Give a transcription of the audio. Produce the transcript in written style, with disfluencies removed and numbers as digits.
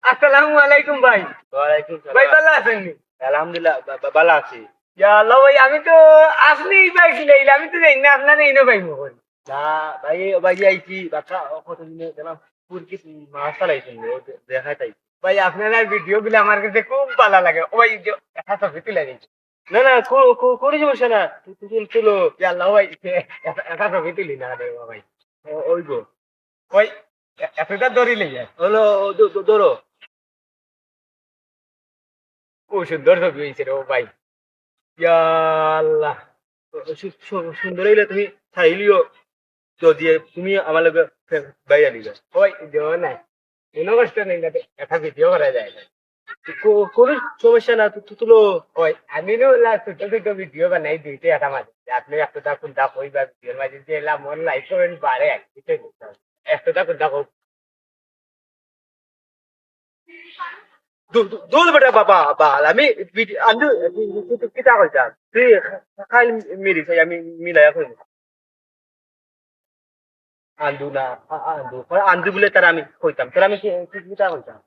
আসসালামু আলাইকুম ভাই। ওয়ালাইকুম ভাই সালাম। ভালো আছেন নি? আলহামদুলিল্লাহ ভালো আছি। ইয়া আল্লাহ ভাই আমি তো আপনি পাইছিলেন আমি তো জানি না আপনার এই পাইবো কোন। না ভাই ভাই আইছি বাচ্চা কতদিনে গেলাম পুরকি মাছ চালাইছেন দেখাই তাই। ভাই আপনার ভিডিও গুলো আমার কাছে খুব ভালো লাগে। ওই যে একটা ছবি তুলে দিচ্ছি। না না কোনো সমস্যা না তুলো ইয়া আল্লাহ ভাই একটা ছবি তুলি না রে ভাই। ওই গো ওই এতটা ধরিলে যায়। হলো ধরো খুব সুন্দর ছবি হয়েছে রে ও ভাই। ইয়া আল্লাহ। সুন্দর হইলে তুমি চাইলিও যদি তুমি আমার লগে বাইরে নিবে ওই দেও নাই। কোনো কষ্ট নেই না একটা ভিডিও করা যায় না। কোনো সমস্যা না তুলো ওই আমি নো ছোট ছোট ভিডিও বানাই দুইটা এটা মাঝে আপনি একটা কোনটা কইবা ভিডিওর মাঝে যে এলা মন লাইক করেন বাড়ে একটা কোনটা কই দোল বেটা বাবা বাল আমি আন্দু কিতা কইতা তুই খাই মিরি খাই আমি মিলাই কই আন্দু না আন্দু আন্দু বলে তার আমি কইতাম তোর আমি কিতা কইতাম